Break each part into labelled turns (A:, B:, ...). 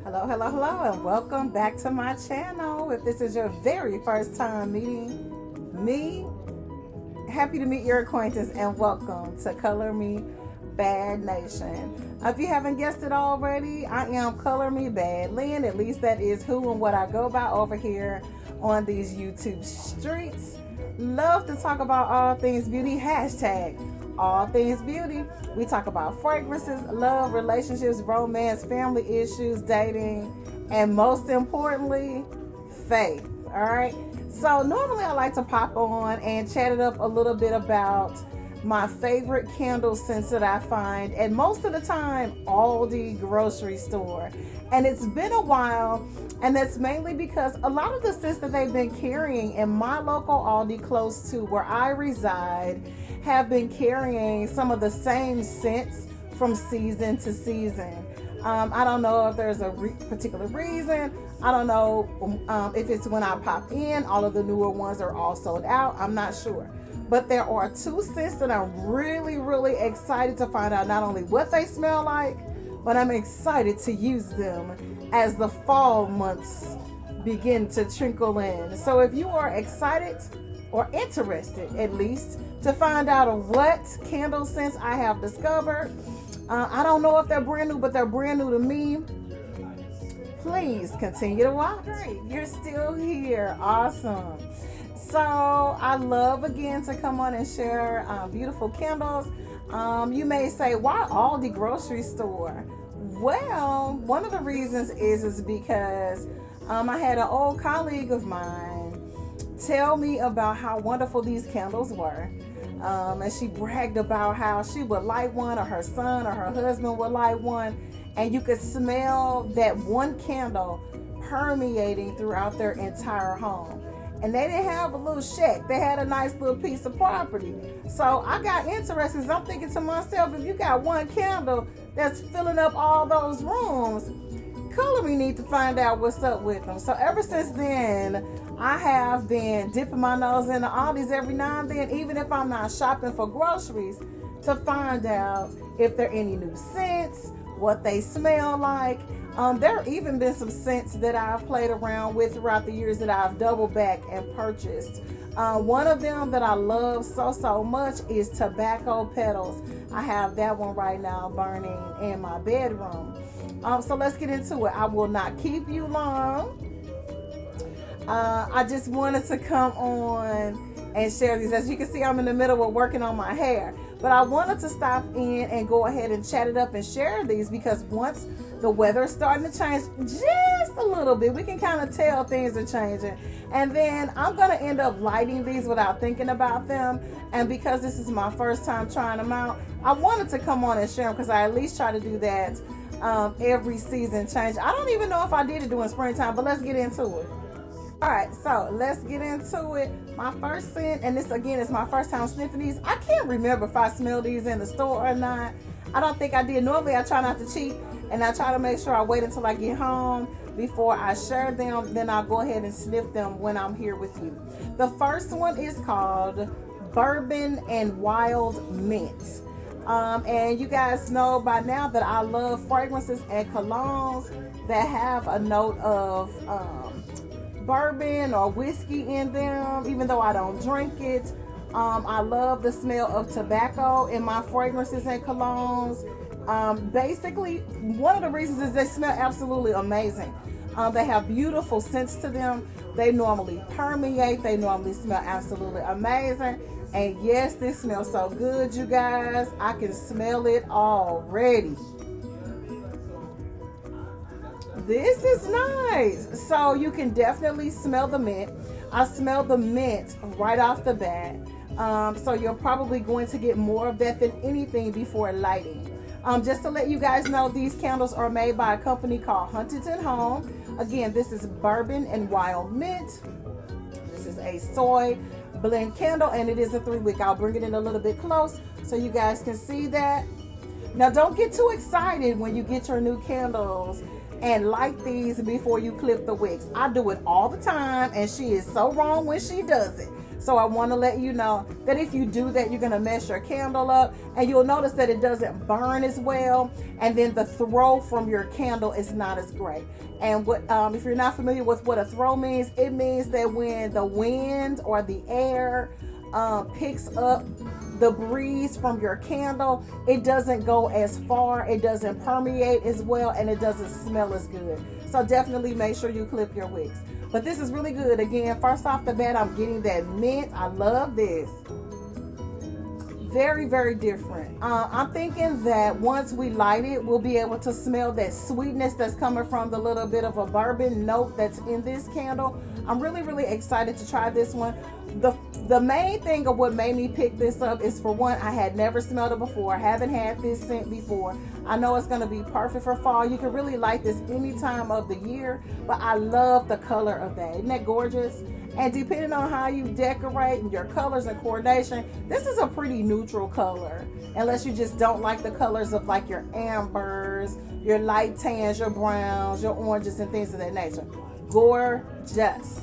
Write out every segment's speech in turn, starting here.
A: Hello, hello, hello, and welcome back to my channel. If this is your very first time meeting me, happy to meet your acquaintance and welcome to Color Me Bad Nation. If you haven't guessed it already, I am Color Me Bad Lynn. At least that is who and what I go by over here on these YouTube streets. Love to talk about all things beauty. Hashtag all things beauty. We talk about fragrances, love, relationships, romance, family issues, dating, and most importantly, faith. All right. So normally I like to pop on and chat it up a little bit about my favorite candle scents that I find, and most of the time Aldi grocery store. And it's been a while, and that's mainly because a lot of the scents that they've been carrying in my local Aldi close to where I reside have been carrying some of the same scents from season to season. I don't know if there's a particular reason. I don't know if it's when I pop in, all of the newer ones are all sold out. I'm not sure. But there are two scents that I'm really, really excited to find out not only what they smell like, but I'm excited to use them as the fall months begin to trickle in. So if you are excited or interested at least to find out what candle scents I have discovered, I don't know if they're brand new, but they're brand new to me. Please continue to watch. Great, you're still here. Awesome. So I love again to come on and share beautiful candles. You may say, why Aldi grocery store? Well, one of the reasons is because I had an old colleague of mine tell me about how wonderful these candles were. And she bragged about how she would light one, or her son or her husband would light one, and you could smell that one candle permeating throughout their entire home. And they didn't have a little shack. They had a nice little piece of property. So I got interested because I'm thinking to myself, if you got one candle that's filling up all those rooms, Color Me need to find out what's up with them. So ever since then, I have been dipping my nose in the Aldi's every now and then, even if I'm not shopping for groceries, to find out if there are any new scents, what they smell like. There have even been some scents that I've played around with throughout the years that I've doubled back and purchased. One of them that I love so much is Tobacco Petals. I have that one right now burning in my bedroom. So let's get into it. I will not keep you long. I just wanted to come on and share these. As you can see, I'm in the middle of working on my hair, but I wanted to stop in and go ahead and chat it up and share these, because once the weather is starting to change just a little bit, we can kind of tell things are changing. And then I'm going to end up lighting these without thinking about them. And because this is my first time trying them out, I wanted to come on and share them, because I at least try to do that every season change. I don't even know if I did it during springtime, but let's get into it. All right, so let's get into it. My first scent, and this again is my first time sniffing these. I can't remember if I smelled these in the store or not. I don't think I did. Normally I try not to cheat, and I try to make sure I wait until I get home before I share them. Then I'll go ahead and sniff them when I'm here with you. The first one is called Bourbon and Wild Mint. And you guys know by now that I love fragrances and colognes that have a note of bourbon or whiskey in them, even though I don't drink it. I love the smell of tobacco in my fragrances and colognes. Basically, one of the reasons is they smell absolutely amazing. They have beautiful scents to them. They normally permeate. They normally smell absolutely amazing. And yes, this smells so good, you guys. I can smell it already. This is nice. So you can definitely smell the mint. I smell the mint right off the bat. So you're probably going to get more of that than anything before lighting. Just to let you guys know, these candles are made by a company called Huntington Home. Again, this is Bourbon and Wild Mint. This is a soy blend candle, and it is a 3-wick. I'll bring it in a little bit close so you guys can see that. Now, don't get too excited when you get your new candles and light these before you clip the wicks. I do it all the time, and she is so wrong when she does it. So I want to let you know that if you do that, you're going to mess your candle up, and you'll notice that it doesn't burn as well, and then the throw from your candle is not as great. And what if you're not familiar with what a throw means, it means that when the wind or the air picks up the breeze from your candle, it doesn't go as far, it doesn't permeate as well, and it doesn't smell as good. So definitely make sure you clip your wicks. But this is really good. Again, first off the bat, I'm getting that mint. I love this. Very, very different. I'm thinking that once we light it, we'll be able to smell that sweetness that's coming from the little bit of a bourbon note that's in this candle. I'm really, really excited to try this one. The main thing of what made me pick this up is, for one, I had never smelled it before. I haven't had this scent before. I know it's going to be perfect for fall. You can really light this any time of the year, but I love the color of that. Isn't that gorgeous? And depending on how you decorate and your colors and coordination, this is a pretty neutral color, unless you just don't like the colors of like your ambers, your light tans, your browns, your oranges, and things of that nature. Gorgeous.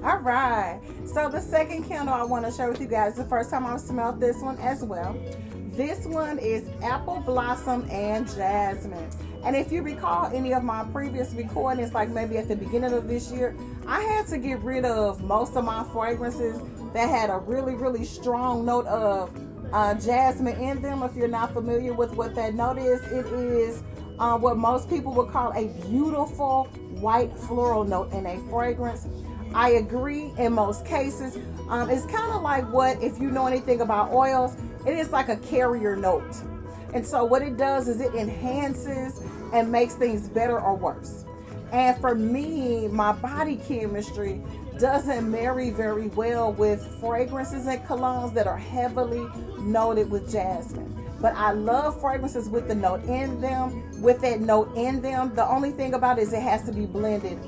A: All right, so the second candle I want to share with you guys, the first time I've smelled this one as well. This one is Apple Blossom and Jasmine. And if you recall any of my previous recordings, like maybe at the beginning of this year, I had to get rid of most of my fragrances that had a really, really strong note of jasmine in them. If you're not familiar with what that note is, it is what most people would call a beautiful white floral note in a fragrance. I agree in most cases. It's kind of like what, if you know anything about oils, it is like a carrier note. And so what it does is it enhances and makes things better or worse. And for me, my body chemistry doesn't marry very well with fragrances and colognes that are heavily noted with jasmine. But I love fragrances with the note in them, with that note in them. The only thing about it is it has to be blended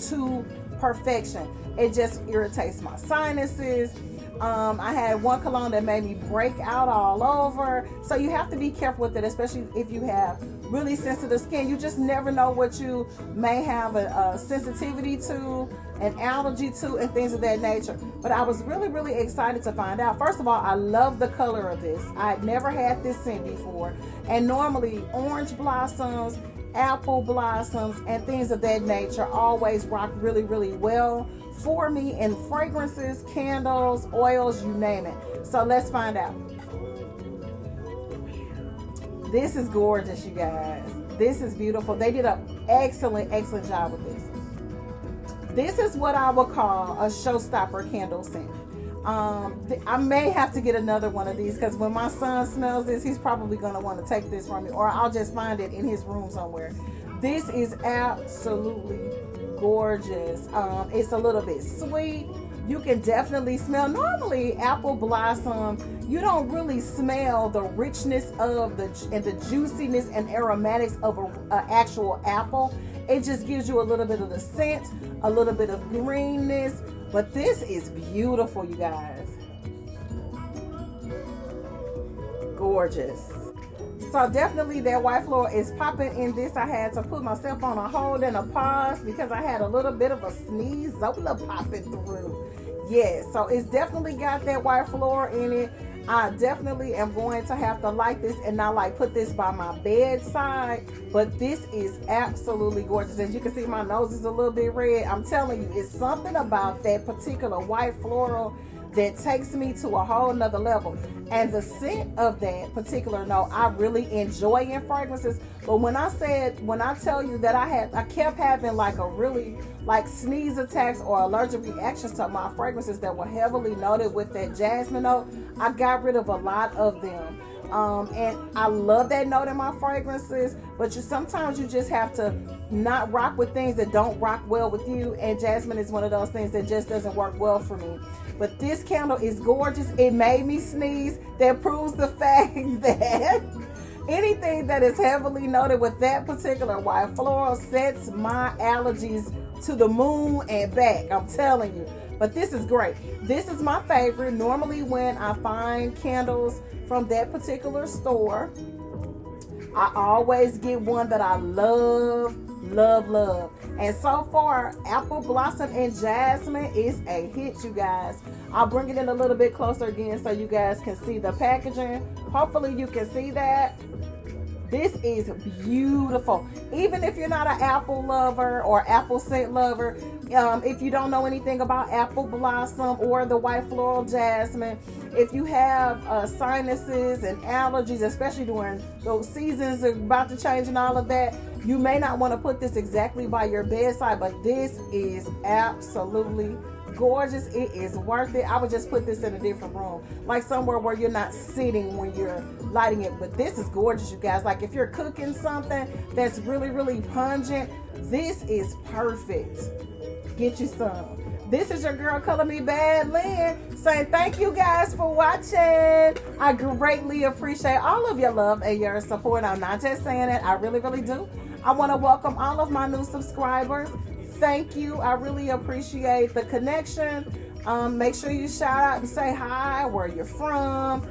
A: to perfection. It just irritates my sinuses. I had one cologne that made me break out all over. So you have to be careful with it, especially if you have really sensitive skin. You just never know what you may have a sensitivity to, an allergy to, and things of that nature. But I was really, really excited to find out. First of all, I love the color of this. I had never had this scent before. And normally orange blossoms, apple blossoms, and things of that nature always rock really, really well for me in fragrances, candles, oils, you name it. So let's find out. This is gorgeous, you guys. This is beautiful. They did an excellent, excellent job with this. This is what I would call a showstopper candle scent. I may have to get another one of these, because when my son smells this, he's probably going to want to take this from me, or I'll just find it in his room somewhere. This is absolutely gorgeous. It's a little bit sweet. You can definitely smell, normally apple blossom, you don't really smell the richness of the juiciness and aromatics of an actual apple. It just gives you a little bit of the scent, a little bit of greenness. But this is beautiful, you guys. Gorgeous. So definitely that white floral is popping in this. I had to put myself on a hold and a pause because I had a little bit of a sneeze Zola popping through. Yes, so it's definitely got that white floral in it. I definitely am going to have to light this and not like put this by my bedside, but this is absolutely gorgeous. As you can see, my nose is a little bit red. I'm telling you, it's something about that particular white floral that takes me to a whole nother level. And the scent of that particular note, I really enjoy in fragrances. But when I tell you that I kept having like a really like sneeze attacks or allergic reactions to my fragrances that were heavily noted with that jasmine note, I got rid of a lot of them. And I love that note in my fragrances, but sometimes you just have to not rock with things that don't rock well with you, and jasmine is one of those things that just doesn't work well for me. But this candle is gorgeous. It made me sneeze. That proves the fact that anything that is heavily noted with that particular white floral sets my allergies to the moon and back, I'm telling you. But this is great. This is my favorite. Normally when I find candles from that particular store, I always get one that I love Love, love. And so far, Apple Blossom and Jasmine is a hit, you guys. I'll bring it in a little bit closer again so you guys can see the packaging. Hopefully you can see that. This is beautiful. Even if you're not an apple lover or apple scent lover, if you don't know anything about Apple Blossom or the white floral jasmine, if you have sinuses and allergies, especially during those seasons about to change and all of that, you may not want to put this exactly by your bedside, but this is absolutely gorgeous. It is worth it. I would just put this in a different room, like somewhere where you're not sitting when you're lighting it. But this is gorgeous, you guys. Like if you're cooking something that's really, really pungent, this is perfect. Get you some. This is your girl, Color Me Bad Lynn, saying thank you guys for watching. I greatly appreciate all of your love and your support. I'm not just saying it. I really, really do. I want to welcome all of my new subscribers. Thank you. I really appreciate the connection. Make sure you shout out and say hi, where you're from.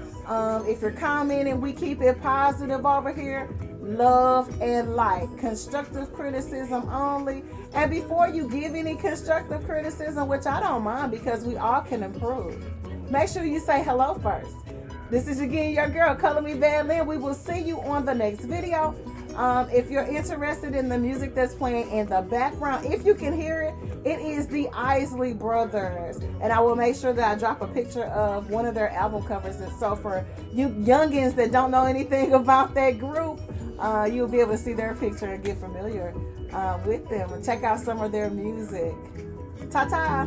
A: If you're commenting, we keep it positive over here. Love and light. Constructive criticism only. And before you give any constructive criticism, which I don't mind because we all can improve, make sure you say hello first. This is again your girl, Color Me Bad Lynn. We will see you on the next video. If you're interested in the music that's playing in the background, if you can hear it, it is the Isley Brothers. And I will make sure that I drop a picture of one of their album covers. And so for you youngins that don't know anything about that group, you'll be able to see their picture and get familiar with them and check out some of their music. Ta-ta!